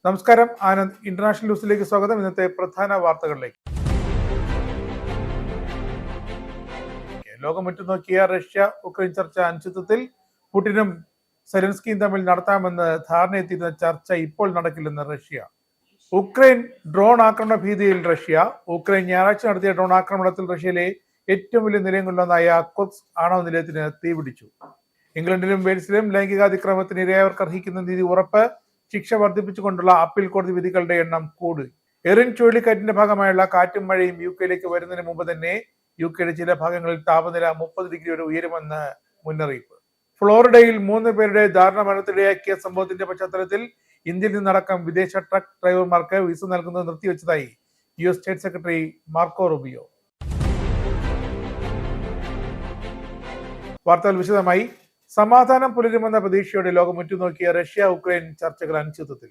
നമസ്കാരം. ആനന്ദ് ഇന്റർനാഷണൽ ന്യൂസിലേക്ക് സ്വാഗതം. ഇന്നത്തെ പ്രധാന വാർത്തകളിലേക്ക്. ലോകം ഉറ്റുനോക്കിയ റഷ്യ ഉക്രൈൻ ചർച്ച അനിശ്ചിതത്വത്തിൽ. പുടിനും സെലൻസ്കിയും തമ്മിൽ നടത്താമെന്ന് ധാരണയെത്തിയിരുന്ന ചർച്ച ഇപ്പോൾ നടക്കില്ലെന്ന് റഷ്യ. ഉക്രൈൻ ഡ്രോൺ ആക്രമണ ഭീതിയിൽ റഷ്യ. ഉക്രൈൻ ഞായറാഴ്ച നടത്തിയ ഡ്രോൺ ആക്രമണത്തിൽ റഷ്യയിലെ ഏറ്റവും വലിയ നിലയങ്ങളിലൊന്നായ കുർസ്ക് ആണവ നിലയത്തിന് തീപിടിച്ചു. ഇംഗ്ലണ്ടിലും വെയിൽസിലും ലൈംഗികാതിക്രമത്തിന് ഇരയായവർക്ക് അർഹിക്കുന്ന നീതി ഉറപ്പ്, ശിക്ഷ വർദ്ധിപ്പിച്ചുകൊണ്ടുള്ള അപ്പീൽ കോടതി വിധികളുടെ എണ്ണം കൂടി. എറിൻ ചുഴലിക്കാറ്റിന്റെ ഭാഗമായുള്ള കാറ്റും മഴയും യുകെയിലേക്ക് വരുന്നതിന് മുമ്പ് തന്നെ യുകെയുടെ ചില ഭാഗങ്ങളിൽ താപനില 30 ഡിഗ്രി വരെ ഉയരുമെന്ന് മുന്നറിയിപ്പ്. ഫ്ലോറിഡയിൽ 3 പേരുടെ ദാരുണ മരണത്തിനിടയാക്കിയ സംഭവത്തിന്റെ പശ്ചാത്തലത്തിൽ ഇന്ത്യയിൽ നിന്നടക്കം വിദേശ ട്രക്ക് ഡ്രൈവർമാർക്ക് വിസ നൽകുന്നത് നിർത്തിവെച്ചതായി US state secretary Marco Rubio. വാർത്തകൾ വിശദമായി. സമാധാനം പുലരുമെന്ന പ്രതീക്ഷയോടെ ലോകം ഉറ്റുനോക്കിയ റഷ്യ ഉക്രൈൻ ചർച്ചകൾ അനിശ്ചിതത്വത്തിൽ.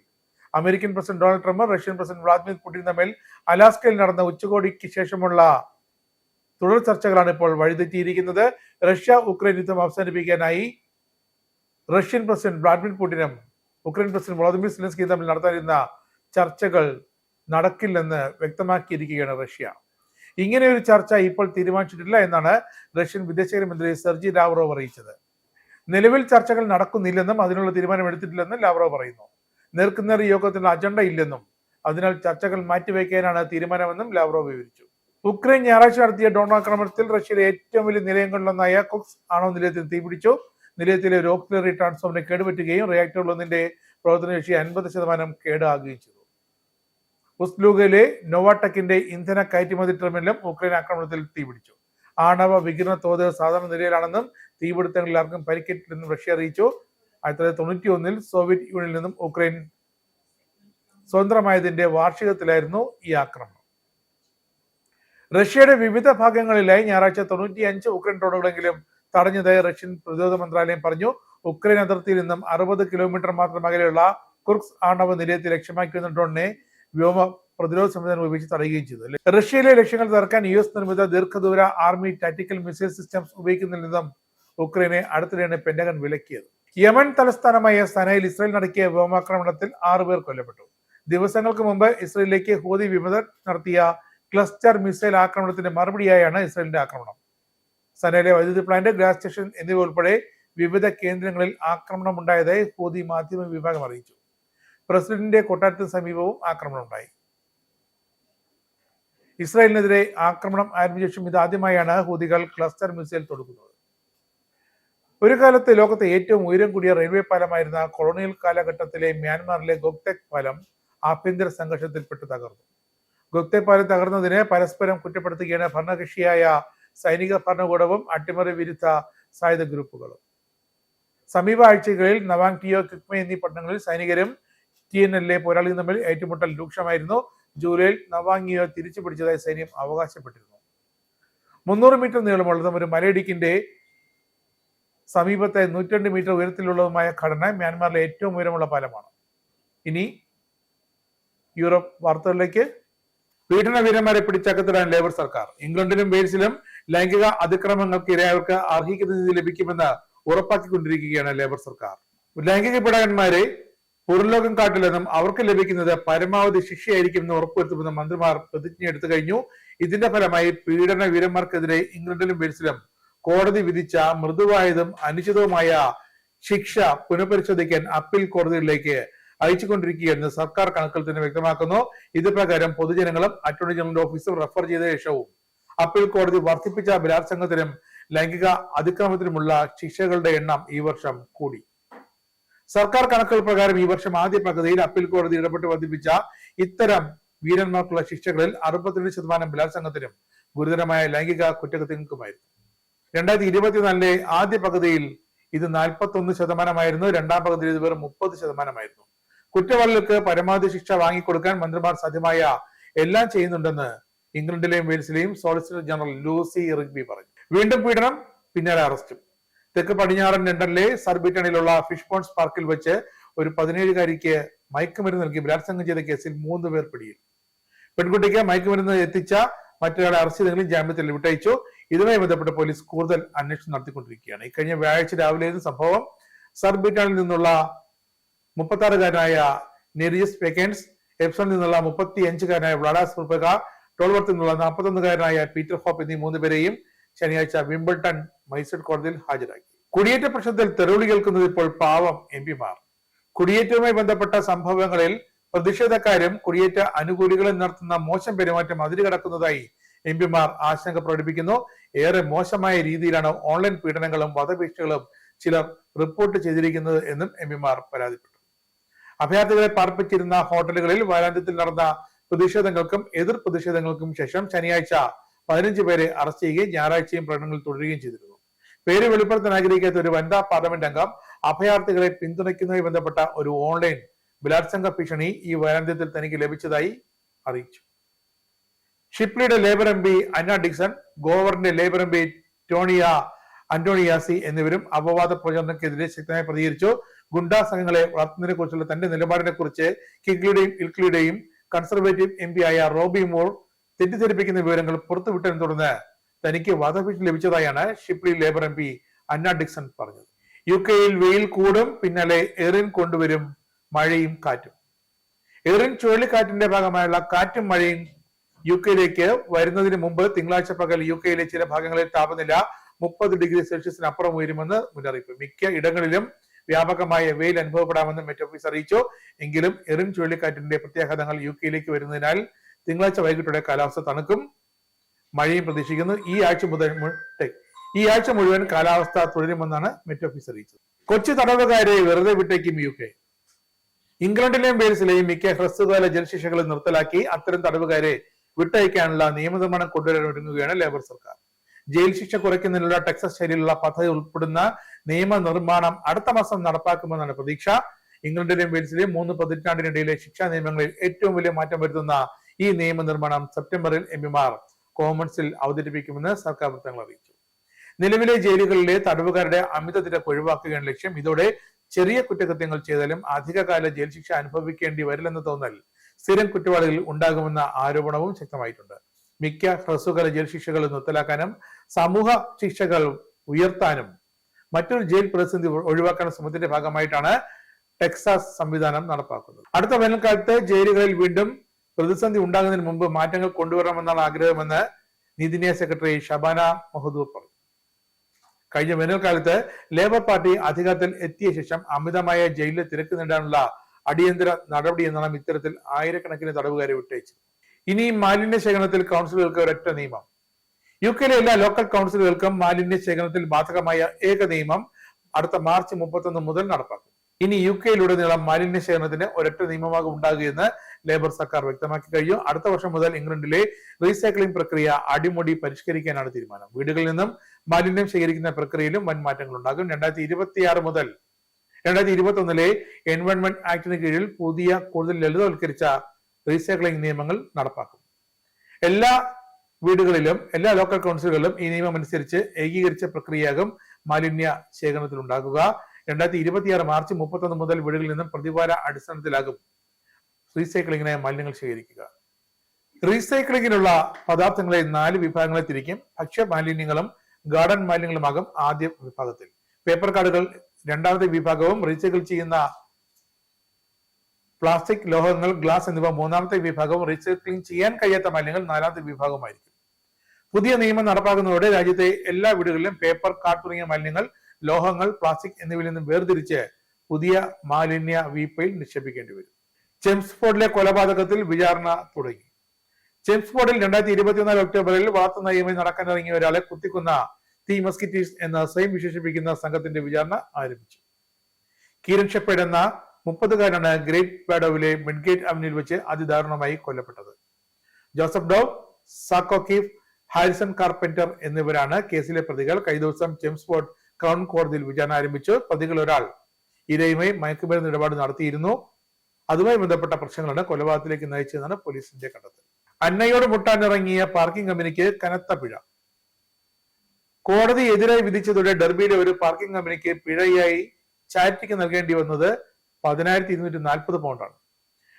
American president Donald Trump Russian president Vladimir Putin തമ്മിൽ അലാസ്കയിൽ നടന്ന ഉച്ചകോടിക്ക് ശേഷമുള്ള തുടർ ചർച്ചകളാണ് ഇപ്പോൾ വഴിതെറ്റിയിരിക്കുന്നത്. റഷ്യ ഉക്രൈൻ യുദ്ധം അവസാനിപ്പിക്കാനായി റഷ്യൻ പ്രസിഡന്റ് വ്ളാദിമിർ പുടിനും ഉക്രൈൻ പ്രസിഡന്റ് വോളോദിമിർ സെലൻസ്കിയും തമ്മിൽ നടത്താനിരുന്ന ചർച്ചകൾ നടക്കില്ലെന്ന് വ്യക്തമാക്കിയിരിക്കുകയാണ് റഷ്യ. ഇങ്ങനെ ഒരു ചർച്ച ഇപ്പോൾ തീരുമാനിച്ചിട്ടില്ല എന്നാണ് റഷ്യൻ വിദേശകാര്യമന്ത്രി സെർജി ലാവ്റോവ് അറിയിച്ചത്. നിലവിൽ ചർച്ചകൾ നടക്കുന്നില്ലെന്നും അതിനുള്ള തീരുമാനമെടുത്തിട്ടില്ലെന്നും ലാവ്റോവ് പറയുന്നു. നേർക്കുനേർ യോഗത്തിന് അജണ്ട ഇല്ലെന്നും അതിനാൽ ചർച്ചകൾ മാറ്റിവെക്കാനാണ് തീരുമാനമെന്നും ലാവ്റോവ് വിവരിച്ചു. ഉക്രൈൻ ഞായറാഴ്ച നടത്തിയ ഡ്രോൺ ആക്രമണത്തിൽ റഷ്യയിലെ ഏറ്റവും വലിയ നിലയങ്ങളിലൊന്നായ കുർസ്ക് ആണവ നിലയത്തിന് തീപിടിച്ചു. നിലയത്തിലെ ഒരു ഓക്സിലറി ട്രാൻസ്ഫോമറിന് കേടുപറ്റുകയും റിയാക്ടറിലൊന്നിന്റെ പ്രവർത്തനശേഷി 50% കേടാകുകയും ചെയ്തു. ഉസ്ലൂഗിലെ നോവാടെക്കിന്റെ ഇന്ധന കയറ്റുമതി ടെർമിനലും ഉക്രൈൻ ആക്രമണത്തിൽ തീപിടിച്ചു. ആണവ വികിരണ തോത് സാധാരണ നിലയിലാണെന്നും തീപിടുത്തങ്ങളിൽ ആർക്കും പരിക്കേറ്റില്ലെന്നും റഷ്യ അറിയിച്ചു. 1991 സോവിയറ്റ് യൂണിയനിൽ നിന്നും ഉക്രൈൻ സ്വതന്ത്രമായതിന്റെ വാർഷികത്തിലായിരുന്നു ഈ ആക്രമണം. റഷ്യയുടെ വിവിധ ഭാഗങ്ങളിലായി ഞായറാഴ്ച 95 ഉക്രൈൻ ഡ്രോണുകളെങ്കിലും തടഞ്ഞതായി റഷ്യൻ പ്രതിരോധ മന്ത്രാലയം പറഞ്ഞു. ഉക്രൈൻ അതിർത്തിയിൽ നിന്നും 60 കിലോമീറ്റർ മാത്രം അകലെയുള്ള കുർസ്ക് ആണവ നിലയത്തെ ലക്ഷ്യമാക്കിയിരുന്ന ഡ്രോണിനെ വ്യോമ പ്രതിരോധ സംവിധാനം ഉപയോഗിച്ച് തടയുകയും ചെയ്തു. റഷ്യയിലെ ലക്ഷ്യങ്ങൾ തകർക്കാൻ US നിർമ്മിത ദീർഘദൂര ആർമി ടാക്ടിക്കൽ മിസൈൽ സിസ്റ്റംസ് ഉപയോഗിക്കുന്നതിൽ നിന്നും ഉക്രൈനെ അടുത്തിടെയാണ് പെന്റഗൺ വിലക്കിയത്. യമൻ തലസ്ഥാനമായ സനയിൽ ഇസ്രായേൽ നടത്തിയ വ്യോമാക്രമണത്തിൽ 6 പേർ കൊല്ലപ്പെട്ടു. ദിവസങ്ങൾക്ക് മുമ്പ് ഇസ്രായേലിലേക്ക് ഹൂതി വിമതർ നടത്തിയ ക്ലസ്റ്റർ മിസൈൽ ആക്രമണത്തിന്റെ മറുപടിയായാണ് ഇസ്രായേലിന്റെ ആക്രമണം. സനയിലെ വൈദ്യുതി പ്ലാന്റ്, ഗ്യാസ് സ്റ്റേഷൻ എന്നിവ ഉൾപ്പെടെ വിവിധ കേന്ദ്രങ്ങളിൽ ആക്രമണം ഉണ്ടായതായി ഹൂതി മാധ്യമ വിഭാഗം അറിയിച്ചു. പ്രസിഡന്റിന്റെ കൊട്ടാരത്തിന് സമീപവും ആക്രമണം ഉണ്ടായി. ഇസ്രായേലിനെതിരെ ആക്രമണം ആരംഭിച്ച ശേഷം ഇതാദ്യമായാണ് ഹൂതികൾ ക്ലസ്റ്റർ മിസൈൽ തൊടുക്കുന്നത്. ഒരു കാലത്ത് ലോകത്തെ ഏറ്റവും ഉയരം കൂടിയ റെയിൽവേ പാലമായിരുന്ന കൊളോണിയൽ കാലഘട്ടത്തിലെ മ്യാൻമാറിലെ ഗോക്തെക് പാലം ആഭ്യന്തര സംഘർഷത്തിൽപ്പെട്ട് തകർന്നു. ഗോക്തെക് പാലം തകർന്നതിന് പരസ്പരം കുറ്റപ്പെടുത്തുകയാണ് ഭരണകക്ഷിയായ സൈനിക ഭരണകൂടവും അട്ടിമറി വിരുദ്ധ സായുധ ഗ്രൂപ്പുകളും. സമീപ ആഴ്ചകളിൽ നവാങ് ടിയോ, കിക്മെ എന്നീ പട്ടണങ്ങളിൽ സൈനികരും TNLA പോരാളികളും തമ്മിൽ ഏറ്റുമുട്ടൽ രൂക്ഷമായിരുന്നു. ജൂലൈയിൽ നവാങ്ങിയോ തിരിച്ചു പിടിച്ചതായി സൈന്യം അവകാശപ്പെട്ടിരുന്നു. 300 മീറ്റർ നീളമുള്ളതും ഒരു മലയിടുക്കിന്റെ സമീപത്തെ 102 മീറ്റർ ഉയരത്തിലുള്ളതുമായ ഘടന മ്യാൻമാറിലെ ഏറ്റവും ഉയരമുള്ള പാലമാണ്. ഇനി യൂറോപ്പ് വാർത്തകളിലേക്ക്. പീഡന വീരന്മാരെ പിടിച്ചകത്തിടാൻ ലേബർ സർക്കാർ. ഇംഗ്ലണ്ടിലും വെയിൽസിലും ലൈംഗിക അതിക്രമങ്ങൾക്ക് ഇരയായവർക്ക് അർഹിക്കുന്ന നീതി ലഭിക്കുമെന്ന് ഉറപ്പാക്കിക്കൊണ്ടിരിക്കുകയാണ് ലേബർ സർക്കാർ. ലൈംഗിക പീഡകന്മാരെ പുറംലോകം കാട്ടില്ലെന്നും അവർക്ക് ലഭിക്കുന്നത് പരമാവധി ശിക്ഷയായിരിക്കുമെന്ന് ഉറപ്പുവരുത്തുമെന്ന് മന്ത്രിമാർ പ്രതിജ്ഞയെടുത്തു കഴിഞ്ഞു. ഇതിന്റെ ഫലമായി പീഡന വീരന്മാർക്കെതിരെ ഇംഗ്ലണ്ടിലും വെയിൽസിലും കോടതി വിധിച്ച മൃദുവായതും അനിശ്ചിതവുമായ ശിക്ഷ പുനഃപരിശോധിക്കാൻ അപ്പീൽ കോടതികളിലേക്ക് അയച്ചുകൊണ്ടിരിക്കുകയെന്ന് സർക്കാർ കണക്കുകൾ തന്നെ വ്യക്തമാക്കുന്നു. ഇത് പ്രകാരം പൊതുജനങ്ങളും അറ്റോർണി ജനറൽ ഓഫീസും റെഫർ ചെയ്ത ശേഷവും അപ്പീൽ കോടതി വർദ്ധിപ്പിച്ച ബലാത്സംഗത്തിനും ലൈംഗിക അതിക്രമത്തിനുമുള്ള ശിക്ഷകളുടെ എണ്ണം ഈ വർഷം കൂടി. സർക്കാർ കണക്കുകൾ പ്രകാരം ഈ വർഷം ആദ്യ പകുതിയിൽ അപ്പീൽ കോടതി ഇടപെട്ട് വർദ്ധിപ്പിച്ച ഇത്തരം വീരന്മാർക്കുള്ള ശിക്ഷകളിൽ 62% ബലാത്സംഗത്തിനും ഗുരുതരമായ ലൈംഗിക കുറ്റകൃത്യങ്ങൾക്കുമായിരുന്നു. 2024 ആദ്യ പകുതിയിൽ ഇത് 41%, രണ്ടാം പകുതിയിൽ ഇത് വെറും 30%. കുറ്റവാളികൾക്ക് പരമാവധി ശിക്ഷ വാങ്ങിക്കൊടുക്കാൻ മന്ത്രിമാർ സാധ്യമായ എല്ലാം ചെയ്യുന്നുണ്ടെന്ന് ഇംഗ്ലണ്ടിലെയും വെയിൽസിലെയും സോളിസിറ്റർ ജനറൽ ലൂസി റിഗ്ബി പറഞ്ഞു. വീണ്ടും പീഡനം, പിന്നാലെ അറസ്റ്റും. തെക്ക് പടിഞ്ഞാറൻ ലണ്ടനിലെ സർബിറ്റണിലുള്ള ഫിഷ് പോണ്ട്സ് പാർക്കിൽ വെച്ച് ഒരു 17-കാരിക്ക് മയക്കുമരുന്ന് നൽകി ബലാത്സംഗം ചെയ്ത കേസിൽ 3 പേർ പിടിയിൽ. പെൺകുട്ടിക്ക് മയക്കുമരുന്ന് എത്തിച്ച മറ്റൊരാളെ അറസ്റ്റ് ചെയ്തെങ്കിലും ജാമ്യത്തിൽ വിട്ടയച്ചു. ഇതുമായി ബന്ധപ്പെട്ട് പോലീസ് കൂടുതൽ അന്വേഷണം നടത്തിക്കൊണ്ടിരിക്കുകയാണ്. ഇക്കഴിഞ്ഞ വ്യാഴാഴ്ച രാവിലെയായിരുന്നു സംഭവം. സർബിറ്റണിൽ നിന്നുള്ള 36-കാരനായ നെരിയസ് പെക്കൻസ്, എപ്സണിൽ നിന്നുള്ള 35-കാരനായ വ്ളാഡാസ് റുപ്പക, ടോൾവർത്തിൽ നിന്നുള്ള 41-കാരനായ പീറ്റർ ഹോപ്പ് എന്നീ 3 പേരെയും ശനിയാഴ്ച വിംബിൾട്ടൺ മജിസ്ട്രേറ്റ് കോടതിയിൽ ഹാജരാക്കി. കുടിയേറ്റ പ്രശ്നത്തിൽ തെറിവിളി കേൾക്കുന്നത് ഇപ്പോൾ പാവം എംപിമാർ. കുടിയേറ്റവുമായി ബന്ധപ്പെട്ട സംഭവങ്ങളിൽ പ്രതിഷേധക്കാരും കുടിയേറ്റ അനുകൂലികളും നടത്തുന്ന മോശം പെരുമാറ്റം അതിരുകടക്കുന്നതായി എംപിമാർ ആശങ്ക പ്രകടിപ്പിക്കുന്നു. ഏറെ മോശമായ രീതിയിലാണ് ഓൺലൈൻ പീഡനങ്ങളും വധഭീഷണികളും ചിലർ റിപ്പോർട്ട് ചെയ്തിരിക്കുന്നത് എന്നും എംപിമാർ പരാതിപ്പെട്ടു. അഭയാർത്ഥികളെ പാർപ്പിച്ചിരുന്ന ഹോട്ടലുകളിൽ വാരാന്ത്യത്തിൽ നടന്ന പ്രതിഷേധങ്ങൾക്കും എതിർ പ്രതിഷേധങ്ങൾക്കും ശേഷം ശനിയാഴ്ച 15 പേരെ അറസ്റ്റ് ചെയ്യുകയും ഞായറാഴ്ചയും പ്രകടനങ്ങൾ തുടരുകയും ചെയ്തിരുന്നു. പേര് വെളിപ്പെടുത്താൻ ആഗ്രഹിക്കാത്ത ഒരു വനിതാ പാർലമെന്റ് അംഗം അഭയാർത്ഥികളെ പിന്തുണയ്ക്കുന്നതുമായി ബന്ധപ്പെട്ട ഒരു ഓൺലൈൻ ബലാത്സംഗ ഭീഷണി ഈ വാരാന്ത്യത്തിൽ തനിക്ക് ലഭിച്ചതായി അറിയിച്ചു. ഷിപ്ലിയുടെ ലേബർ എം പി അന്ന ഡിക്സൺ, ഗോവറിന്റെ ലേബർ എം പി അന്റോണിയാസി എന്നിവരും അപവാദ പ്രചരണത്തിനെതിരെ ശക്തമായി പ്രതികരിച്ചു. ഗുണ്ടാ സംഘങ്ങളെ വളർത്തുന്നതിനെ കുറിച്ചുള്ള തന്റെ നിലപാടിനെ കുറിച്ച് കിഗ്ലിയുടെയും ഇൽക്ലിയുടെയും കൺസർവേറ്റീവ് എം പി ആയ റോബി മൂർ തെറ്റിദ്ധരിപ്പിക്കുന്ന വിവരങ്ങൾ പുറത്തുവിട്ടതിനെ തുടർന്ന് തനിക്ക് വധഭീഷണി ലഭിച്ചതായാണ് ഷിപ്ലി ലേബർ എം പി അന്ന ഡിക്സൺ പറഞ്ഞത്. UK-യിൽ വെയിൽ കൂടും, പിന്നാലെ എറിൻ കൊണ്ടുവരും മഴയും കാറ്റും. എറിൻ ചുഴലിക്കാറ്റിന്റെ ഭാഗമായുള്ള കാറ്റും മഴയും UK-യിലേക്ക് വരുന്നതിന് മുമ്പ് തിങ്കളാഴ്ച പകൽ UK-യിലെ ചില ഭാഗങ്ങളിൽ താപനില 30 ഡിഗ്രി സെൽഷ്യസിന് അപ്പുറം ഉയരുമെന്ന് മുന്നറിയിപ്പ്. മിക്ക ഇടങ്ങളിലും വ്യാപകമായ വെയിൽ അനുഭവപ്പെടാമെന്ന് മെറ്റ് ഓഫീസ് അറിയിച്ചു. എങ്കിലും എറിൻ ചുഴലിക്കാറ്റിന്റെ പ്രത്യാഘാതങ്ങൾ UK-യിലേക്ക് വരുന്നതിനാൽ തിങ്കളാഴ്ച വൈകിട്ടോടെ കാലാവസ്ഥ തണുക്കും, മഴയും പ്രതീക്ഷിക്കുന്നു. ഈ ആഴ്ച മുഴുവൻ കാലാവസ്ഥ തുടരുമെന്നാണ് മെറ്റ് ഓഫീസ് അറിയിച്ചത്. കൊച്ചു തടവുകാരെ വെറുതെ വിട്ടേക്കും UK. ഇംഗ്ലണ്ടിലെയും വെയിൽസിലെയും മിക്ക ഹ്രസ്വകാല ജയിൽശിക്ഷകളും നിർത്തലാക്കി അത്തരം തടവുകാരെ വിട്ടയക്കാനുള്ള നിയമനിർമ്മാണം കൊണ്ടുവരാൻ ഒരുങ്ങുകയാണ് ലേബർ സർക്കാർ. ജയിൽ ശിക്ഷ കുറയ്ക്കുന്നതിനുള്ള ടെക്സസ് ശൈലിയിലുള്ള പദ്ധതി ഉൾപ്പെടുന്ന നിയമനിർമ്മാണം അടുത്ത മാസം നടപ്പാക്കുമെന്നാണ് പ്രതീക്ഷ. ഇംഗ്ലണ്ടിലെയും വെയിൽസിലെയും 3 പതിറ്റാണ്ടിനിടയിലെ ശിക്ഷാ നിയമങ്ങളിൽ ഏറ്റവും വലിയ മാറ്റം വരുത്തുന്ന ഈ നിയമനിർമ്മാണം സെപ്റ്റംബറിൽ എംപിമാർ കോമൺസിൽ അവതരിപ്പിക്കുമെന്ന് സർക്കാർ വൃത്തങ്ങൾ അറിയിച്ചു. നിലവിലെ ജയിലുകളിലെ തടവുകാരുടെ അമിത തിരക്ക് ഒഴിവാക്കുകയാണ് ലക്ഷ്യം. ഇതോടെ ചെറിയ കുറ്റകൃത്യങ്ങൾ ചെയ്താലും അധികകാല ജയിൽ ശിക്ഷ അനുഭവിക്കേണ്ടി വരില്ലെന്ന് തോന്നൽ സ്ഥിരം കുറ്റവാളികളിൽ ഉണ്ടാകുമെന്ന ആരോപണവും ശക്തമായിട്ടുണ്ട്. മിക്ക ഹ്രസ്വകാല ജയിൽ ശിക്ഷകൾ നിർത്തലാക്കാനും സമൂഹ ശിക്ഷകൾ ഉയർത്താനും മറ്റൊരു ജയിൽ പ്രതിസന്ധി ഒഴിവാക്കാൻ ശ്രമത്തിന്റെ ഭാഗമായിട്ടാണ് ടെക്സാസ് സംവിധാനം നടപ്പാക്കുന്നത്. അടുത്ത വേനൽക്കാലത്ത് ജയിലുകളിൽ വീണ്ടും പ്രതിസന്ധി ഉണ്ടാകുന്നതിന് മുമ്പ് മാറ്റങ്ങൾ കൊണ്ടുവരണമെന്നാണ് ആഗ്രഹമെന്ന് നീതിന്യായ സെക്രട്ടറി ഷബാന മഹദൂർ പറഞ്ഞു. കഴിഞ്ഞ വേനൽക്കാലത്ത് ലേബർ പാർട്ടി അധികാരത്തിൽ എത്തിയ ശേഷം അമിതമായ ജയിലിലെ തിരക്ക് നേടാനുള്ള അടിയന്തര നടപടി എന്നാണ് ഇത്തരത്തിൽ ആയിരക്കണക്കിന് തടവുകാരെ വിട്ടയച്ചത്. ഇനി മാലിന്യ ശേഖരണത്തിൽ കൗൺസിലുകൾക്ക് ഒരൊറ്റ നിയമം. UK-യിലെ എല്ലാ ലോക്കൽ കൗൺസിലുകൾക്കും മാലിന്യ ശേഖരണത്തിൽ ബാധകമായ ഏക നിയമം അടുത്ത മാർച്ച് 31 മുതൽ നടപ്പാക്കും. ഇനി UK-യിലുടനീളം മാലിന്യ ശേഖരണത്തിന് ഒരൊറ്റ നിയമമാകും ഉണ്ടാകുകയെന്ന് ലേബർ സർക്കാർ വ്യക്തമാക്കി കഴിഞ്ഞു. അടുത്ത വർഷം മുതൽ ഇംഗ്ലണ്ടിലെ റീസൈക്ലിംഗ് പ്രക്രിയ അടിമുടി പരിഷ്കരിക്കാനാണ് തീരുമാനം. വീടുകളിൽ നിന്നും മാലിന്യം ശേഖരിക്കുന്ന പ്രക്രിയയിലും വൻ മാറ്റങ്ങൾ ഉണ്ടാകും. 2026 മുതൽ 2021 എൻവയോൺമെന്റ് ആക്ടിന് കീഴിൽ പുതിയ കൂടുതൽ ലളിതവൽക്കരിച്ച റീസൈക്ലിംഗ് നിയമങ്ങൾ നടപ്പാക്കും. എല്ലാ വീടുകളിലും എല്ലാ ലോക്കൽ കൗൺസിലുകളിലും ഈ നിയമം അനുസരിച്ച് ഏകീകരിച്ച പ്രക്രിയയാകും മാലിന്യ ശേഖരണത്തിൽ ഉണ്ടാകുക. 2026 മാർച്ച് 31 മുതൽ വീടുകളിൽ നിന്നും പ്രതിവാര അടിസ്ഥാനത്തിലാകും റീസൈക്ലിംഗിനായി മാലിന്യങ്ങൾ ശേഖരിക്കുക. റീസൈക്ലിംഗിനുള്ള പദാർത്ഥങ്ങളെ 4 വിഭാഗങ്ങളെ തിരിക്കും. ഭക്ഷ്യ മാലിന്യങ്ങളും ഗാർഡൻ മാലിന്യങ്ങളുമാകും ആദ്യ വിഭാഗത്തിൽ. പേപ്പർ കാർഡുകൾ രണ്ടാമത്തെ വിഭാഗവും റീസൈക്കിൾ ചെയ്യുന്ന പ്ലാസ്റ്റിക്, ലോഹങ്ങൾ, ഗ്ലാസ് എന്നിവ മൂന്നാമത്തെ വിഭാഗവും റീസൈക്ലിംഗ് ചെയ്യാൻ കഴിയാത്ത മാലിന്യങ്ങൾ നാലാമത്തെ വിഭാഗവുമായിരിക്കും. പുതിയ നിയമം നടപ്പാക്കുന്നതോടെ രാജ്യത്തെ എല്ലാ വീടുകളിലും പേപ്പർ, കാർഡ് തുടങ്ങിയ മാലിന്യങ്ങൾ, ലോഹങ്ങൾ, പ്ലാസ്റ്റിക് എന്നിവയിൽ നിന്നും വേർതിരിച്ച് പുതിയ മാലിന്യ വീപ്പയിൽ നിക്ഷേപിക്കേണ്ടി വരും. ചെംസ്ഫോർഡിലെ കൊലപാതകത്തിൽ വിചാരണ തുടങ്ങി. ചെംസ്ഫോർഡിൽ 2024 ഒക്ടോബറിൽ വളർത്തുനായുമായി നടക്കാനിറങ്ങിയ ഒരാളെ കുത്തിക്കൊന്ന ദി മസ്കിറ്റീസ് എന്ന സ്വയം വിശേഷിപ്പിക്കുന്ന സംഘത്തിന്റെ വിചാരണ ആരംഭിച്ചു. കീരൻ ഷെപ്പേഡ് എന്ന 30-കാരനാണ് ഗ്രേറ്റ് ബാഡോവിലെ മിഡ്ഗേറ്റ് അവന്യൂവിൽ വെച്ച് അതിദാരുണമായി കൊല്ലപ്പെട്ടത്. Joseph Dove, Sacco Keefe, Harrison Carpenter എന്നിവരാണ് കേസിലെ പ്രതികൾ. കഴിഞ്ഞ ദിവസം ചെംസ്ഫോർഡ് ക്രൗൺ കോടതിയിൽ വിചാരണ ആരംഭിച്ചു. പ്രതികൾ ഒരാൾ ഇരയുമായി മയക്കുമരുന്ന് ഇടപാട് നടത്തിയിരുന്നു. അതുമായി ബന്ധപ്പെട്ട പ്രശ്നങ്ങളാണ് കൊലപാതകത്തിലേക്ക് നയിച്ചതെന്നാണ് പോലീസിന്റെ കണ്ടെത്തൽ. അന്നയോട് മുട്ടാനിറങ്ങിയ പാർക്കിംഗ് കമ്പനിക്ക് കനത്ത പിഴ. കോടതി എതിരായി വിധിച്ചതോടെ ഡെർബിയിലെ ഒരു പാർക്കിംഗ് കമ്പനിക്ക് പിഴയായി ചാരിറ്റിക്ക് നൽകേണ്ടി വന്നത് 10,240 പൗണ്ടാണ്.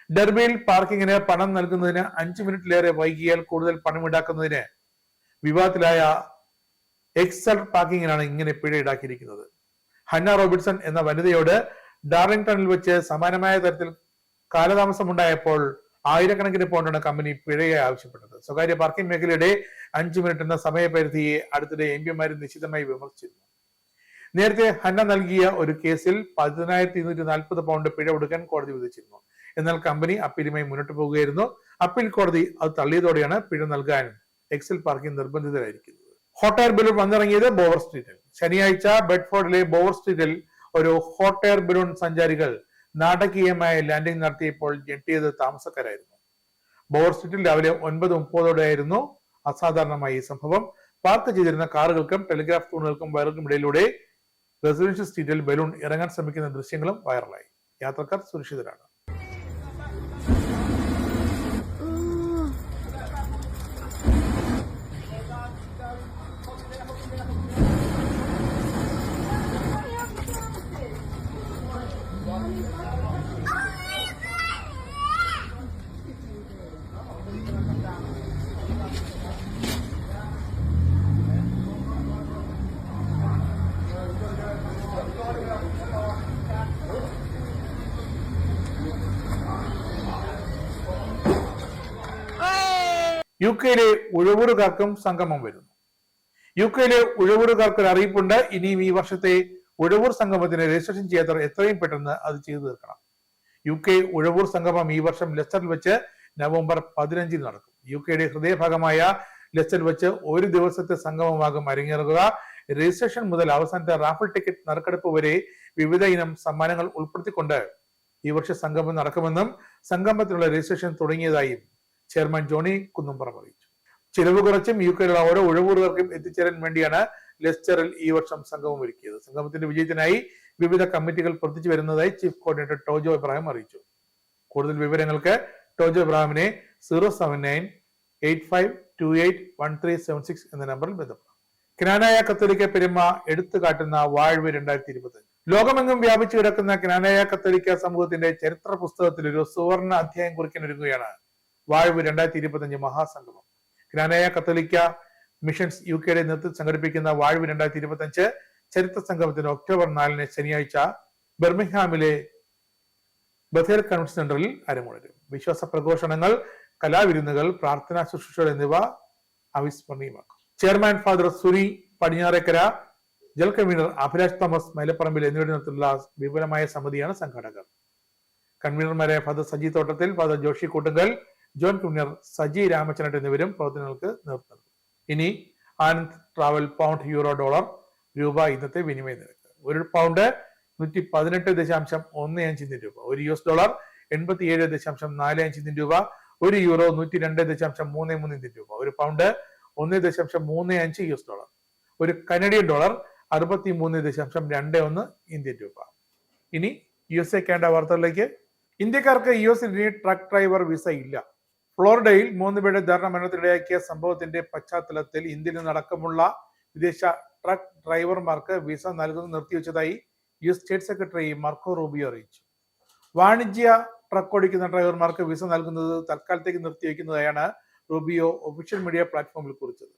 ഡെർബിയിൽ പാർക്കിങ്ങിന് പണം നൽകുന്നതിന് 5 മിനിറ്റിലേറെ വൈകിയാൽ കൂടുതൽ പണം ഈടാക്കുന്നതിന് വിവാദത്തിലായ എക്സൽ പാർക്കിങ്ങിനാണ് ഇങ്ങനെ പിഴ ഈടാക്കിയിരിക്കുന്നത്. ഹന്ന റോബിൻസൺ എന്ന വനിതയോട് ഡാർലിംഗ്ടണിൽ വെച്ച് സമാനമായ തരത്തിൽ കാലതാമസമുണ്ടായപ്പോൾ ആയിരക്കണക്കിന് പൗണ്ടാണ് കമ്പനി പിഴയെ ആവശ്യപ്പെട്ടത്. സ്വകാര്യ പാർക്കിംഗ് മേഖലയുടെ 5 മിനിറ്റ് എന്ന സമയപരിധിയെ അടുത്തിടെ എംപിമാരും നിശ്ചിതമായി വിമർശിച്ചിരുന്നു. നേരത്തെ ഹന്ന നൽകിയ ഒരു കേസിൽ 10,240 പൗണ്ട് പിഴ കൊടുക്കാൻ കോടതി വിധിച്ചിരുന്നു. എന്നാൽ കമ്പനി അപ്പീലുമായി മുന്നോട്ട് പോകുകയായിരുന്നു. അപ്പീൽ കോടതി അത് തള്ളിയതോടെയാണ് പിഴ നൽകാൻ എക്സൽ പാർക്കിംഗ് നിർബന്ധിതരായിരിക്കുന്നത്. ഹോട്ട് എയർ ബലൂൺ വന്നിറങ്ങിയത് ബോവർ സ്ട്രീറ്റിൽ. ശനിയാഴ്ച ബെഡ്ഫോർഡിലെ ബോവർ സ്ട്രീറ്റിൽ ഒരു ഹോട്ട് എയർ ബലൂൺ സഞ്ചാരികൾ നാടകീയമായ ലാൻഡിംഗ് നടത്തിയപ്പോൾ ഞെട്ടിയത് താമസക്കാരായിരുന്നു. ബോവർ സ്ട്രീറ്റിൽ രാവിലെ 9:30 അസാധാരണമായ ഈ സംഭവം. പാർക്ക് ചെയ്തിരുന്ന കാറുകൾക്കും ടെലിഗ്രാഫ് തൂണുകൾക്കും വയറുകൾക്കും ഇടയിലൂടെ റെസിഡൻഷ്യൽ സ്ട്രീറ്റിൽ ബലൂൺ ഇറങ്ങാൻ ശ്രമിക്കുന്ന ദൃശ്യങ്ങളും വൈറലായി. യാത്രക്കാർ സുരക്ഷിതരാണ്. യുകെയിലെ ഉഴവൂറുകാർക്കും സംഗമം വരുന്നു. യുകെയിലെ ഉഴവൂറുകാർക്ക് ഒരു അറിയിപ്പുണ്ട്. ഇനിയും ഈ വർഷത്തെ ഉഴവൂർ സംഗമത്തിന് രജിസ്ട്രേഷൻ ചെയ്യാത്തവർ എത്രയും പെട്ടെന്ന് അത് ചെയ്തു തീർക്കണം. യുകെ ഉഴവൂർ സംഗമം ഈ വർഷം ലെസ്റ്ററിൽ വെച്ച് നവംബർ 15 നടക്കും. യുകെയുടെ ഹൃദയഭാഗമായ ലെസ്റ്ററിൽ വെച്ച് ഒരു ദിവസത്തെ സംഗമമാകും അരങ്ങേറുക. രജിസ്ട്രേഷൻ മുതൽ അവസാനത്തെ റാഫിൾ ടിക്കറ്റ് നറുക്കെടുപ്പ് വരെ വിവിധ ഇനം സമ്മാനങ്ങൾ ഉൾപ്പെടുത്തിക്കൊണ്ട് ഈ വർഷം സംഗമം നടക്കുമെന്നും സംഗമത്തിനുള്ള രജിസ്ട്രേഷൻ തുടങ്ങിയതായും ചെയർമാൻ ജോണി കുന്നുംപറം അറിയിച്ചു. ചിലവ് കുറച്ചും യുകെയിലുള്ള ഓരോ ഉഴവൂറുകാർക്കും എത്തിച്ചേരാൻ വേണ്ടിയാണ് ലെസ്റ്ററിൽ ഈ വർഷം സംഗമം ഒരുക്കിയത്. സംഗമത്തിന്റെ വിജയത്തിനായി വിവിധ കമ്മിറ്റികൾ പ്രവർത്തിച്ചു വരുന്നതായി ചീഫ് കോർഡിനേറ്റർ ടോജോ എബ്രാഹിം അറിയിച്ചു. കൂടുതൽ വിവരങ്ങൾക്ക് ടോജോ എബ്രാഹിമിനെ 07985281376 എന്ന നമ്പറിൽ ബന്ധപ്പെടാം. ക്നാനായ കത്തോലിക്ക പെരുമ എടുത്തു കാട്ടുന്ന വാഴ്വ് 2025. ലോകമെങ്ങും വ്യാപിച്ചു കിടക്കുന്ന ക്നാനായ കത്തോലിക്ക സമൂഹത്തിന്റെ ചരിത്ര പുസ്തകത്തിൽ ഒരു സുവർണ അധ്യായം കുറിക്കാൻ ഒരുങ്ങുകയാണ് വാഴ്വ് 2025 മഹാസംഗമം. ക്നാനായ കത്തോലിക്ക മിഷൻസ് യുകെയുടെ നേതൃത്വത്തിൽ സംഘടിപ്പിക്കുന്ന വാഴ്വ് 2025 ചരിത്ര സംഗമത്തിന് ഒക്ടോബർ 4 ശനിയാഴ്ച ബർമിംഗ്ഹാമിലെ ബഥേൽ കൺവെൻഷൻ സെന്ററിൽ അരങ്ങേറും. വിശ്വാസ പ്രഘോഷണങ്ങൾ, കലാവിരുന്നുകൾ, പ്രാർത്ഥനാ ശുശ്രൂഷകൾ എന്നിവ അവിസ്മരണീയമാക്കും. ചെയർമാൻ ഫാദർ സുനി പടിഞ്ഞാറേക്കര, ജൽ കൺവീനർ അഭിലാഷ് തോമസ് മൈലപ്പറമ്പിൽ എന്നിവരുടെ നേതൃത്വത്തിലുള്ള വിപുലമായ സമിതിയാണ് സംഘാടകർ. കൺവീനർമാരായ father Saji Thottathil, father Joshi Koottunkal, joint convener Saji Ramachandran എന്നിവരും പ്രവർത്തനങ്ങൾക്ക് നേതൃത്വം നൽകും. ഇനി Anand travel pound euro dollar രൂപ ഇന്നത്തെ വിനിമയ നിരക്ക്. ഒരു പൗണ്ട് 118.15 ഇന്ത്യൻ രൂപ, ഒരു യുഎസ് ഡോളർ 87.45 ഇന്ത്യൻ രൂപ, ഒരു യൂറോ 102.33 ഇന്ത്യൻ രൂപ, ഒരു പൗണ്ട് 1.35 യുഎസ് ഡോളർ, ഒരു കനഡിയൻ ഡോളർ 63.21 ഇന്ത്യൻ രൂപ. ഇനി USA കാനഡ വാർത്തകളിലേക്ക്. ഇന്ത്യക്കാർക്ക് US ഇനി ട്രക്ക് ഡ്രൈവർ വിസ ഇല്ല. ഫ്ലോറിഡയിൽ 3 പേരുടെ ദാരുണമരണത്തിനിടയാക്കിയ സംഭവത്തിന്റെ പശ്ചാത്തലത്തിൽ ഇന്ത്യയിൽ നിന്നടക്കമുള്ള വിദേശ ട്രക്ക് ഡ്രൈവർമാർക്ക് വിസ നൽകുന്നത് നിർത്തിവെച്ചതായി US state secretary Marco Rubio അറിയിച്ചു. വാണിജ്യ ട്രക്ക് ഓടിക്കുന്ന ഡ്രൈവർമാർക്ക് വിസ നൽകുന്നത് തൽക്കാലത്തേക്ക് നിർത്തിവെക്കുന്നതായാണ് റൂബിയോ ഒഫീഷ്യൽ മീഡിയ പ്ലാറ്റ്ഫോമിൽ കുറിച്ചത്.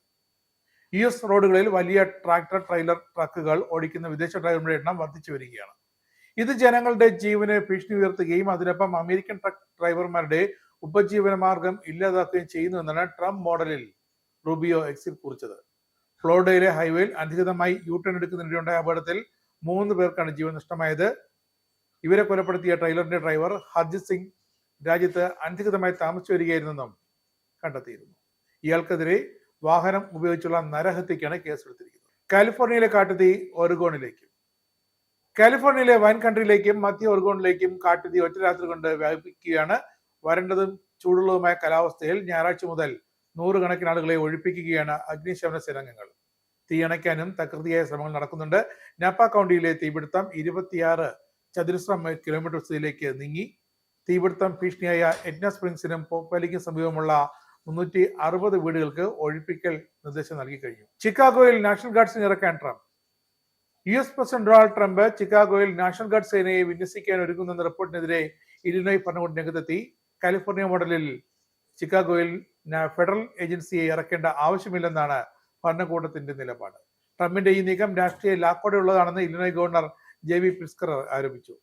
US റോഡുകളിൽ വലിയ ട്രാക്ടർ, ട്രെയിലർ ട്രക്കുകൾ ഓടിക്കുന്ന വിദേശ ഡ്രൈവർമാരുടെ എണ്ണം വർദ്ധിച്ചു വരികയാണ്. ഇത് ജനങ്ങളുടെ ജീവന് ഭീഷണി ഉയർത്തുകയും അതിനൊപ്പം അമേരിക്കൻ ട്രക്ക് ഡ്രൈവർമാരുടെ ഉപജീവന മാർഗം ഇല്ലാതാക്കുകയും ചെയ്യുന്നുവെന്നാണ് ട്രംപ് മോഡലിൽ റൂബിയോ എക്സിൽ കുറിച്ചത്. ഫ്ലോറിഡയിലെ ഹൈവേയിൽ അധികൃതമായി യൂട്ടേൺ എടുക്കുന്നതിനിടെയുണ്ടായ അപകടത്തിൽ 3 പേർക്കാണ് ജീവൻ നഷ്ടമായത്. ഇവരെ കൊലപ്പെടുത്തിയ ട്രെയിലറിന്റെ ഡ്രൈവർ ഹർജിത് സിംഗ് രാജ്യത്ത് അനധികൃതമായി താമസിച്ചു വരികയായിരുന്നെന്നും കണ്ടെത്തിയിരുന്നു. ഇയാൾക്കെതിരെ വാഹനം ഉപയോഗിച്ചുള്ള നരഹത്യക്കാണ് കേസെടുത്തിരിക്കുന്നത്. കാലിഫോർണിയയിലെ കാട്ടുതീ ഒറിഗോണിലേക്കും. കാലിഫോർണിയയിലെ വൈൻ കൺട്രിയിലേക്കും മധ്യ ഒറിഗോണിലേക്കും കാട്ടുതീ ഒറ്റ രാത്രി കൊണ്ട് വ്യാപിക്കുകയാണ്. വരണ്ടതും ചൂടുള്ളതുമായ കാലാവസ്ഥയിൽ ഞായറാഴ്ച മുതൽ 100 കണക്കിന് ആളുകളെ ഒഴിപ്പിക്കുകയാണ് അഗ്നിശമന സേനാംഗങ്ങൾ. തീയണയ്ക്കാനും തകൃതിയായ ശ്രമങ്ങൾ നടക്കുന്നുണ്ട്. നാപ്പ കൗണ്ടിയിലെ തീപിടുത്തം 26 ചതുരശ്ര കിലോമീറ്റർ സ്ഥിതിയിലേക്ക് നീങ്ങി. തീപിടുത്തം ഭീഷണിയായ എറ്റ്ന സ്പ്രിങ്സിനും പോപ്പാലിക്കും സമീപമുള്ള 360 വീടുകൾക്ക് ഒഴിപ്പിക്കൽ നിർദ്ദേശം നൽകി കഴിഞ്ഞു. ചിക്കാഗോയിൽ നാഷണൽ ഗാർഡ്സിനെ ഇറക്കാൻ Trump. US president Donald Trump ചിക്കാഗോയിൽ നാഷണൽ ഗാർഡ് സേനയെ വിന്യസിക്കാൻ ഒരുങ്ങുന്ന റിപ്പോർട്ടിനെതിരെ ഇലിനോയ് ഭരണകൂടം രംഗത്തെത്തി. കാലിഫോർണിയ മോഡലിൽ ചിക്കാഗോയിൽ ഫെഡറൽ ഏജൻസിയെ ഇറക്കേണ്ട ആവശ്യമില്ലെന്നാണ് ഭരണകൂടത്തിന്റെ നിലപാട്. ട്രംപിന്റെ ഈ നീക്കം രാഷ്ട്രീയ ലാക്കോടെയുള്ളതാണെന്ന് ഇലിനോയ് ഗവർണർ JB പ്രിസ്കർ ആരോപിച്ചു.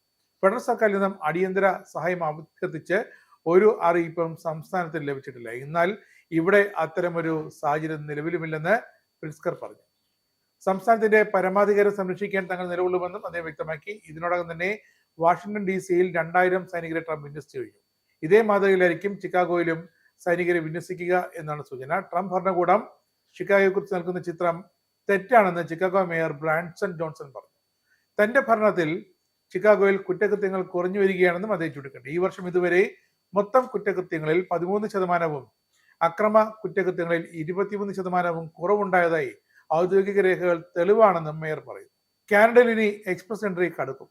ഫെഡറൽ സർക്കാരിൽ നിന്നും അടിയന്തര സഹായം അഭ്യർത്ഥിച്ച് ഒരു അറിയിപ്പും സംസ്ഥാനത്തിന് ലഭിച്ചിട്ടില്ല. എന്നാൽ ഇവിടെ അത്തരമൊരു സാഹചര്യം നിലവിലുമില്ലെന്ന് പ്രിറ്റ്സ്കർ പറഞ്ഞു. സംസ്ഥാനത്തിന്റെ പരമാധികാരം സംരക്ഷിക്കാൻ തങ്ങൾ നിലകൊള്ളുമെന്നും അദ്ദേഹം വ്യക്തമാക്കി. ഇതിനോടകം തന്നെ വാഷിംഗ്ടൺ DC-യിൽ 2000 സൈനികരെ ട്രംപ് വിന്യസിച്ചു കഴിഞ്ഞു. ഇതേ മാതൃകയിലായിരിക്കും ചിക്കാഗോയിലും സൈനികരെ വിന്യസിക്കുക എന്നാണ് സൂചന. ട്രംപ് ഭരണകൂടം ചിക്കാഗോയെക്കുറിച്ച് നൽകുന്ന ചിത്രം തെറ്റാണെന്ന് ചിക്കാഗോ മേയർ ബ്രാൻസൺ ജോൺസൺ പറഞ്ഞു. തന്റെ ഭരണത്തിൽ ചിക്കാഗോയിൽ കുറ്റകൃത്യങ്ങൾ കുറഞ്ഞു വരികയാണെന്നും അദ്ദേഹം ചൂണ്ടിക്കാട്ടി. ഈ വർഷം ഇതുവരെ മൊത്തം കുറ്റകൃത്യങ്ങളിൽ 13%, അക്രമ കുറ്റകൃത്യങ്ങളിൽ 23% കുറവുണ്ടായതായി ഔദ്യോഗിക രേഖകൾ തെളിവാണെന്നും മേയർ പറയുന്നു. കാനഡയിൽ ഇനി എക്സ്പ്രസ് എൻട്രി കടുക്കും.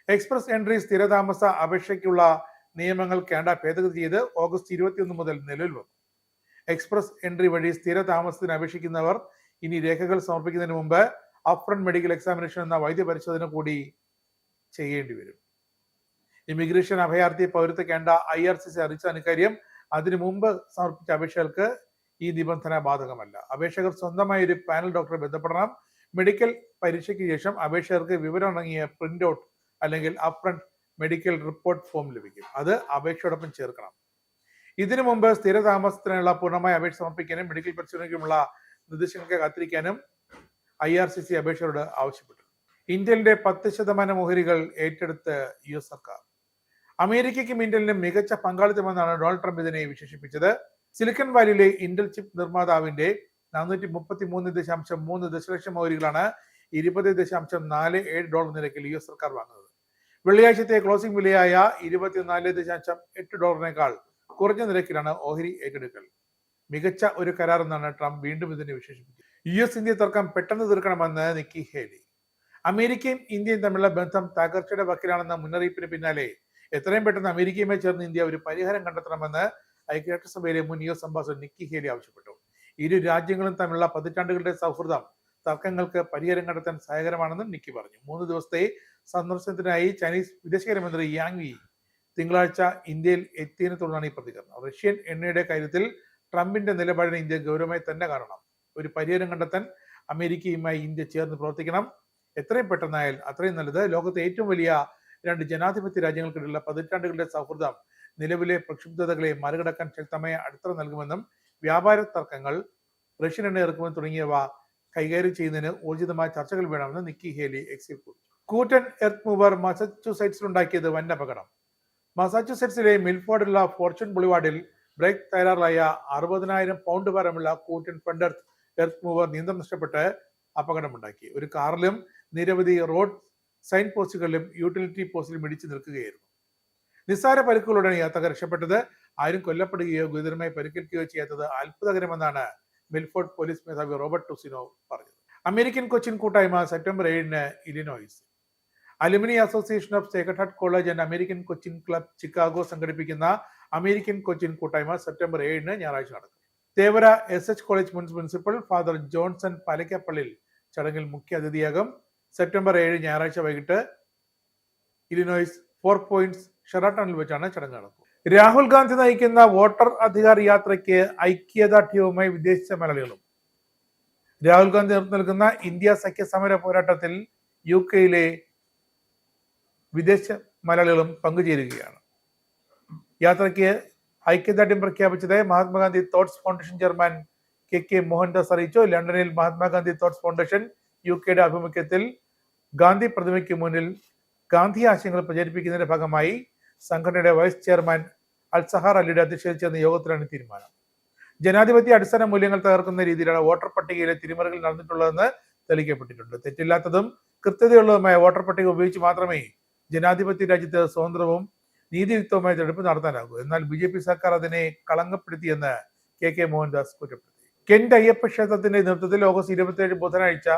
എക്സ്പ്രസ് എൻട്രി സ്ഥിരതാമസ അപേക്ഷയ്ക്കുള്ള നിയമങ്ങൾ കാനഡ ഭേദഗതി ചെയ്ത് ഓഗസ്റ്റ് 21 മുതൽ നിലവിൽ വന്നു. എക്സ്പ്രസ് എൻട്രി വഴി സ്ഥിരതാമസത്തിന് അപേക്ഷിക്കുന്നവർ ഇനി രേഖകൾ സമർപ്പിക്കുന്നതിന് മുമ്പ് അപ്ഫ്രണ്ട് മെഡിക്കൽ എക്സാമിനേഷൻ എന്ന വൈദ്യപരിശോധന കൂടി ചെയ്യേണ്ടി വരും. ഇമിഗ്രേഷൻ അഭയാർത്ഥി പൗരത്വ കാനഡ IRCC അറിയിച്ചതാണ് ഇക്കാര്യം. അതിനു മുമ്പ് സമർപ്പിച്ച അപേക്ഷകൾക്ക് ഈ നിബന്ധന ബാധകമല്ല. അപേക്ഷകർ സ്വന്തമായി ഒരു പാനൽ ഡോക്ടറെ ബന്ധപ്പെടണം. മെഡിക്കൽ പരീക്ഷയ്ക്ക് ശേഷം അപേക്ഷകർക്ക് വിവരമടങ്ങിയ പ്രിന്റ് ഔട്ട് അല്ലെങ്കിൽ അപ്ഫ്രണ്ട് മെഡിക്കൽ റിപ്പോർട്ട് ഫോം ലഭിക്കും. അത് അപേക്ഷയോടൊപ്പം ചേർക്കണം. ഇതിനു മുമ്പ് സ്ഥിരതാമസത്തിനുള്ള പൂർണ്ണമായ അപേക്ഷ സമർപ്പിക്കാനും മെഡിക്കൽ പരിശോധനയ്ക്കുമുള്ള നിർദ്ദേശങ്ങൾക്ക് കാത്തിരിക്കാനും IRCC അപേക്ഷകരോട് ആവശ്യപ്പെട്ടു. ഇന്ത്യയിലെ 10% ഓഹരികൾ ഏറ്റെടുത്ത് US സർക്കാർ. അമേരിക്കയ്ക്കും ഇന്ത്യയിലും മികച്ച പങ്കാളിത്തമെന്നാണ് ഡൊണാൾഡ് ട്രംപ് ഇതിനെ വിശേഷിപ്പിച്ചത്. സിലിക്കൺ വാലിയിലെ ഇന്റൽ ചിപ്പ് നിർമ്മാതാവിന്റെ $433.3 ദശലക്ഷം ഓഹരികളാണ് $20.47 നിരക്കിൽ US സർക്കാർ വാങ്ങുന്നത്. വെള്ളിയാഴ്ചത്തെ ക്ലോസിംഗ് വിലയായ $24.8 കുറഞ്ഞ നിരക്കിലാണ് ഓഹരി ഏറ്റെടുക്കൽ. മികച്ച ഒരു കരാർ എന്നാണ് ട്രംപ് വീണ്ടും ഇതിനെ വിശേഷിപ്പിച്ചത്. US ഇന്ത്യ തർക്കം പെട്ടെന്ന് തീർക്കണമെന്ന് നിക്കി ഹേലി. അമേരിക്കയും ഇന്ത്യയും തമ്മിലുള്ള ബന്ധം തകർച്ചയുടെ വക്കിലാണെന്ന മുന്നറിയിപ്പിന് പിന്നാലെ എത്രയും പെട്ടെന്ന് അമേരിക്കയുമായി ചേർന്ന് ഇന്ത്യ ഒരു പരിഹാരം കണ്ടെത്തണമെന്ന് ഐക്യരാഷ്ട്രസഭയിലെ മുൻ US അംബാസഡർ നിക്കി ഹേലി ആവശ്യപ്പെട്ടു. ഇരു രാജ്യങ്ങളും തമ്മിലുള്ള പതിറ്റാണ്ടുകളുടെ സൗഹൃദം തർക്കങ്ങൾക്ക് പരിഹാരം കണ്ടെത്താൻ സഹായകരമാണെന്നും നിക്കി പറഞ്ഞു. 3 ദിവസത്തെ സന്ദർശനത്തിനായി ചൈനീസ് വിദേശകാര്യമന്ത്രി യാങ് യി തിങ്കളാഴ്ച ഇന്ത്യയിൽ എത്തിയതിനെ തുടർന്നാണ് ഈ പ്രതികരണം. റഷ്യൻ എണ്ണയുടെ കാര്യത്തിൽ ട്രംപിന്റെ നിലപാടിനെ ഇന്ത്യ ഗൗരവമായി തന്നെ കാണണം. ഒരു പരിഹാരം കണ്ടെത്താൻ അമേരിക്കയുമായി ഇന്ത്യ ചേർന്ന് പ്രവർത്തിക്കണം. എത്രയും പെട്ടെന്നായാൽ അത്രയും നല്ലത്. ലോകത്തെ ഏറ്റവും വലിയ 2 ജനാധിപത്യ രാജ്യങ്ങൾക്കിടയിലുള്ള പതിറ്റാണ്ടുകളുടെ സൗഹൃദം നിലവിലെ പ്രക്ഷുബ്ധതകളെ മറികടക്കാൻ ശക്തമായ അടിത്തറ നൽകുമെന്നും വ്യാപാര തർക്കങ്ങൾ, റഷ്യൻ എണ്ണ ഇറക്കുമതി തുടങ്ങിയവ കൈകാര്യം ചെയ്യുന്നതിന് ഊർജിതമായ ചർച്ചകൾ വേണമെന്ന് നിക്കി ഹേലി എക്സിൽ കുറിച്ചു. കൂറ്റൻ എർത്ത് മൂവർ മസാച്യുസെറ്റ്സിലുണ്ടാക്കിയത് വൻ അപകടം. മസാച്യുസെറ്റ്സിലെ മിൽഫോർഡിലുള്ള ഫോർച്യൂൺ ബുളിവാർഡിൽ ബ്രേക്ക് തയ്യാറായ 60,000 പൗണ്ട് ഭാരമുള്ള കൂറ്റൻ ഫ്രണ്ട് എർത്ത് മൂവർ നിയന്ത്രണം നഷ്ടപ്പെട്ട് അപകടമുണ്ടാക്കി. ഒരു കാറിലും നിരവധി റോഡ് സൈൻ പോസ്റ്റുകളിലും യൂട്ടിലിറ്റി പോസ്റ്റിലും ഇടിച്ചു നിൽക്കുകയായിരുന്നു. നിസ്സാര പരിക്കുകളോടെയാണ് യാത്രക്കാർ രക്ഷപ്പെട്ടത്. ആരും കൊല്ലപ്പെടുകയോ ഗുരുതരമായി പരിക്കേൽക്കുകയോ ചെയ്യാത്തത് അത്ഭുതകരമെന്നാണ് മിൽഫോർഡ് പോലീസ് മേധാവി റോബർട്ട് ടുസിനോ പറഞ്ഞത്. അമേരിക്കൻ കൊച്ചിൻ കൂട്ടായ്മ September 7 Illinois. Alumni association of Sacred heart college and American Cochin club Chicago സംഘടിപ്പിക്കുന്ന അമേരിക്കൻ കൊച്ചിൻ കൂട്ടായ്മ സെപ്റ്റംബർ 7 ഞായറാഴ്ച നടക്കും. തേവര SH കോളേജ് മുൻ പ്രിൻസിപ്പൽ ഫാദർ ജോൺസൺ പലക്കപ്പള്ളിൽ ചടങ്ങിൽ മുഖ്യ അതിഥിയാകും. സെപ്റ്റംബർ 7 ഞായറാഴ്ച വൈകിട്ട് ഇലിനോയിസ് 4 പോയിന്റ്സ് ഷെറാട്ടണിൽ വെച്ചാണ് ചടങ്ങ് നടക്കുക. രാഹുൽ ഗാന്ധി നയിക്കുന്ന വോട്ടർ അധികാർ യാത്രയ്ക്ക് ഐക്യദാർഢ്യവുമായി വിദേശ മലയാളികളും. രാഹുൽ ഗാന്ധി നേതൃത്വം നൽകുന്ന ഇന്ത്യ സഖ്യ സമര പോരാട്ടത്തിൽ UK-യിലെ വിദേശ മലയാളികളും പങ്കുചേരുകയാണ്. യാത്രയ്ക്ക് ഐക്യദാർഢ്യം പ്രഖ്യാപിച്ചത് Mahatma Gandhi thoughts foundation chairman KK Mohandas അറിയിച്ചു. ലണ്ടനിൽ മഹാത്മാഗാന്ധി തോട്ട്സ് ഫൗണ്ടേഷൻ UK-യുടെ ആഭിമുഖ്യത്തിൽ ഗാന്ധി പ്രതിമയ്ക്ക് മുന്നിൽ ഗാന്ധി ആശയങ്ങൾ പ്രചരിപ്പിക്കുന്നതിന്റെ ഭാഗമായി സംഘടനയുടെ വൈസ് ചെയർമാൻ അൽസഹാർ അലിയുടെ അധ്യക്ഷതയിൽ ചേർന്ന യോഗത്തിലാണ് തീരുമാനം. ജനാധിപത്യ അടിസ്ഥാന മൂല്യങ്ങൾ തകർക്കുന്ന രീതിയിലാണ് വോട്ടർ പട്ടികയിലെ തിരിമറികൾ നടന്നിട്ടുള്ളതെന്ന് തെളിയിക്കപ്പെട്ടിട്ടുണ്ട്. തെറ്റില്ലാത്തതും കൃത്യതയുള്ളതുമായ വോട്ടർ പട്ടിക ഉപയോഗിച്ച് മാത്രമേ ജനാധിപത്യ രാജ്യത്ത് സ്വതന്ത്രവും നീതിയുക്തവുമായ തെരഞ്ഞെടുപ്പ് നടത്താനാകൂ. എന്നാൽ BJP സർക്കാർ അതിനെ കളങ്കപ്പെടുത്തിയെന്ന് KK മോഹൻദാസ് കുറ്റപ്പെടുത്തി. കെന്റ് അയ്യപ്പ ക്ഷേത്രത്തിന്റെ നേതൃത്വത്തിൽ ഓഗസ്റ്റ് 27 ബുധനാഴ്ച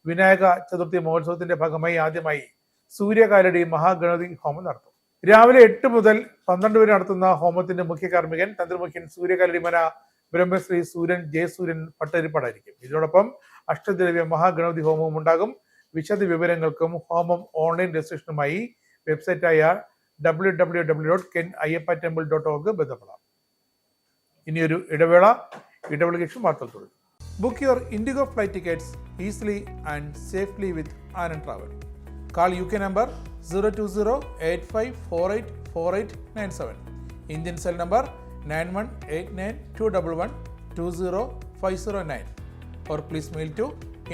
വിനായക ചതുർത്ഥി മഹോത്സവത്തിന്റെ ഭാഗമായി ആദ്യമായി സൂര്യകാലടി മഹാഗണപതി ഹോമം നടത്തും. രാവിലെ 8 മുതൽ 12 വരെ നടത്തുന്ന ഹോമത്തിന്റെ മുഖ്യ കാർമ്മികൻ തന്ത്രിമുഖ്യൻ സൂര്യകാലടി മന ബ്രഹ്മശ്രീ സൂര്യൻ ജയസൂര്യൻ ഭട്ടതിരിപ്പാടായിരിക്കും. ഇതിനോടൊപ്പം അഷ്ടദ്രവ്യ മഹാഗണപതി ഹോമവും ഉണ്ടാകും. വിശദ വിവരങ്ങൾക്കും ഹോമം ഓൺലൈൻ രജിസ്ട്രേഷനുമായി വെബ്സൈറ്റായ www.kenayyappatemple.org ബന്ധപ്പെടാം. ഇനിയൊരു ഇടവേളയ്ക്ക് ശേഷം വാർത്തകൾ തുടരും. Book your IndiGo flight tickets easily and safely with Anand travel. Call UK number 020-8548-4897. Indian cell number 918921120509. Or please mail to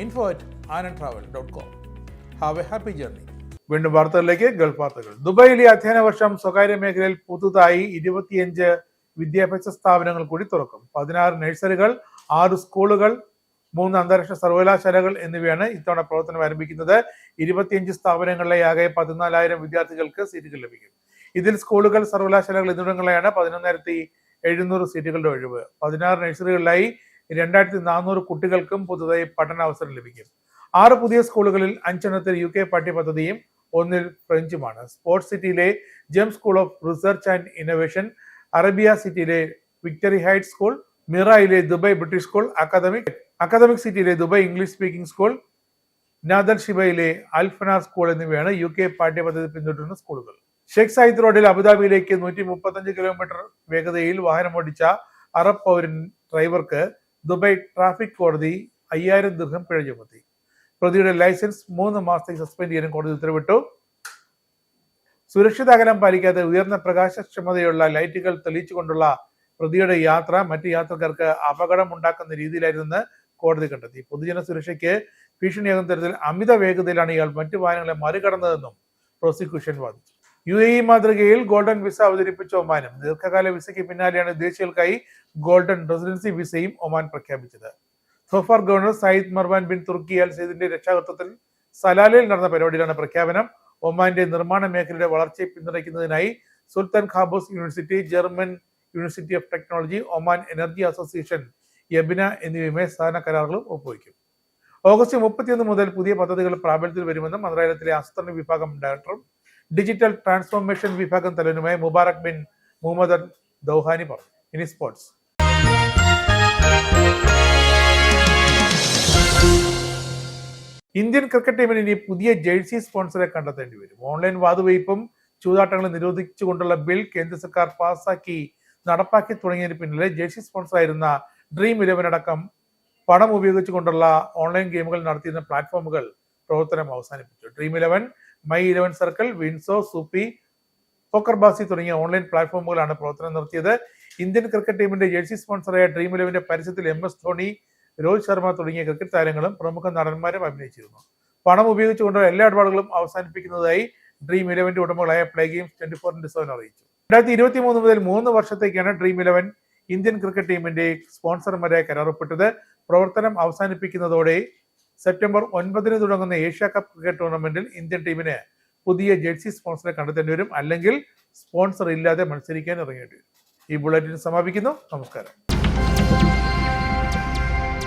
info@anandtravel.com. Have a happy journey. വീണ്ടും വാർത്തകളിലേക്ക്. ഗൾഫ് വാർത്തകൾ. ദുബായിലെ അധ്യയന വർഷം സ്വകാര്യ മേഖലയിൽ പുതുതായി 25 വിദ്യാഭ്യാസ സ്ഥാപനങ്ങൾ കൂടി തുറക്കും. 16 നഴ്സറികൾ, 6 സ്കൂളുകൾ, 3 അന്താരാഷ്ട്ര സർവകലാശാലകൾ എന്നിവയാണ് ഇത്തവണ പ്രവർത്തനം ആരംഭിക്കുന്നത്. 25 സ്ഥാപനങ്ങളിലെ ആകെ 14,000 വിദ്യാർത്ഥികൾക്ക് സീറ്റുകൾ ലഭിക്കും. ഇതിൽ സ്കൂളുകൾ, സർവകലാശാലകൾ എന്നിവിടങ്ങളിലാണ് 11,700 സീറ്റുകളുടെ ഒഴിവ്. 16 നഴ്സറികളിലായി 2,400 കുട്ടികൾക്കും പുതുതായി പഠനാവസരം ലഭിക്കും. 6 പുതിയ സ്കൂളുകളിൽ 5 UK പാഠ്യപദ്ധതിയും 1 ഫ്രഞ്ചുമാണ്. സ്പോർട്സ് സിറ്റിയിലെ Gem school of research and innovation, Arabia സിറ്റിയിലെ വിക്ടറി ഹൈറ്റ് സ്കൂൾ, മിറയിലെ ദുബായ് ബ്രിട്ടീഷ് സ്കൂൾ, അക്കാദമിക് സിറ്റിയിലെ ദുബായ് ഇംഗ്ലീഷ് സ്പീക്കിംഗ് സ്കൂൾ, നാദർ ഷിബയിലെ അൽഫനാർ സ്കൂൾ എന്നിവയാണ് UK പാഠ്യപദ്ധതി പിന്തുടരുന്ന സ്കൂളുകൾ. ഷെയ്ഖ് സായിദ് റോഡിൽ അബുദാബിയിലേക്ക് 135 കിലോമീറ്റർ വേഗതയിൽ വാഹനമോടിച്ച അറബ് പൗരൻ ഡ്രൈവർക്ക് ദുബായ് ട്രാഫിക് കോടതി 5,000 ദിർഹം പിഴ ചുമത്തി. പ്രതിയുടെ ലൈസൻസ് 3 മാസത്തേക്ക് സസ്പെൻഡ് ചെയ്യാനും കോടതി ഉത്തരവിട്ടു. സുരക്ഷിത അകലം പാലിക്കാതെ ഉയർന്ന പ്രകാശക്ഷമതയുള്ള ലൈറ്റുകൾ തെളിയിച്ചുകൊണ്ടുള്ള പ്രതിയുടെ യാത്ര മറ്റ് യാത്രക്കാർക്ക് അപകടമുണ്ടാക്കുന്ന രീതിയിലായിരുന്നെന്ന് കോടതി കണ്ടെത്തി. പൊതുജന സുരക്ഷയ്ക്ക് ഭീഷണിയാകുന്ന തരത്തിൽ അമിത വേഗതയിലാണ് ഇയാൾ മറ്റു വാഹനങ്ങളെ മറികടന്നതെന്നും പ്രോസിക്യൂഷൻ വാദിച്ചു. UAE മാതൃകയിൽ ഗോൾഡൻ വിസ അവതരിപ്പിച്ച ഒമാനും. ദീർഘകാല വിസയ്ക്ക് പിന്നാലെയാണ് വിദേശികൾക്കായി ഗോൾഡൻ റെസിഡൻസി വിസയും ഒമാൻ പ്രഖ്യാപിച്ചത്. Dhofar governor Sayyid Marwan bin Turki Al സയ്യിദിന്റെ രക്ഷാകർത്തത്തിൽ സലാലയിൽ നടന്ന പരിപാടിയിലാണ് പ്രഖ്യാപനം. ഒമാന്റെ നിർമ്മാണ മേഖലയുടെ വളർച്ചയെ പിന്തുണയ്ക്കുന്നതിനായി Sultan Qaboos university, German university of technology, Oman energy association, യബിന എന്നിവയുമായി സഹകരണ കരാറുകളും ഒപ്പുവയ്ക്കും. ഓഗസ്റ്റ് 31 മുതൽ പുതിയ പദ്ധതികൾ പ്രാബല്യത്തിൽ വരുമെന്നും മന്ത്രാലയത്തിലെ ആസൂത്രണ വിഭാഗം ഡയറക്ടറും ഡിജിറ്റൽ ട്രാൻസ്ഫോർമേഷൻ വിഭാഗം തലവനുമായ മുബാറക് ബിൻ മുഹമ്മദ് അൽ ദൗഹാനി പറഞ്ഞു. ഇനി സ്പോർട്സ്. ഇന്ത്യൻ ക്രിക്കറ്റ് ടീമിന് ഇനി പുതിയ ജേഴ്സി സ്പോൺസറെ കണ്ടെത്തേണ്ടി വരും. ഓൺലൈൻ വാതുവയ്പും ചൂതാട്ടങ്ങളും നിരോധിച്ചുകൊണ്ടുള്ള ബിൽ കേന്ദ്ര സർക്കാർ നടപ്പാക്കി തുടങ്ങിയതിന് പിന്നിലെ ജേഴ്സി സ്പോൺസറായിരുന്ന Dream11 അടക്കം പണം ഉപയോഗിച്ചുകൊണ്ടുള്ള ഓൺലൈൻ ഗെയിമുകൾ നടത്തിയിരുന്ന പ്ലാറ്റ്ഫോമുകൾ പ്രവർത്തനം അവസാനിപ്പിച്ചു. Dream11, My11 circle, WinZO, Soopy, പോക്കർബാസി തുടങ്ങിയ ഓൺലൈൻ പ്ലാറ്റ്ഫോമുകളാണ് പ്രവർത്തനം നടത്തിയത്. ഇന്ത്യൻ ക്രിക്കറ്റ് ടീമിന്റെ ജേഴ്സി സ്പോൺസറായ Dream11ന്റെ പരസ്യത്തിൽ MS ധോണി, രോഹിത് ശർമ്മ തുടങ്ങിയ ക്രിക്കറ്റ് താരങ്ങളും പ്രമുഖ നടന്മാരും അഭിനയിച്ചിരുന്നു. പണം ഉപയോഗിച്ചുകൊണ്ടുള്ള എല്ലാ ഇടപാടുകളും അവസാനിപ്പിക്കുന്നതായി Dream11ന്റെ ഉടമകളായ പ്ലേ ഗെയിംസ് 24/7 അറിയിച്ചു. 2023 മുതൽ 3 വർഷത്തേക്കാണ് Dream11 ഇന്ത്യൻ ക്രിക്കറ്റ് ടീമിന്റെ സ്പോൺസർമാരായി കരാറൊപ്പിട്ടത്. പ്രവർത്തനം അവസാനിപ്പിക്കുന്നതോടെ സെപ്റ്റംബർ 9 തുടങ്ങുന്ന ഏഷ്യ കപ്പ് ക്രിക്കറ്റ് ടൂർണമെന്റിൽ ഇന്ത്യൻ ടീമിന് പുതിയ ജേഴ്സി സ്പോൺസറെ കണ്ടെത്തേണ്ടി വരും. അല്ലെങ്കിൽ സ്പോൺസർ ഇല്ലാതെ മത്സരിക്കാൻ ഇറങ്ങേണ്ടി വരും. ഈ ബുള്ളറ്റിൻ സമാപിക്കുന്നു. നമസ്കാരം.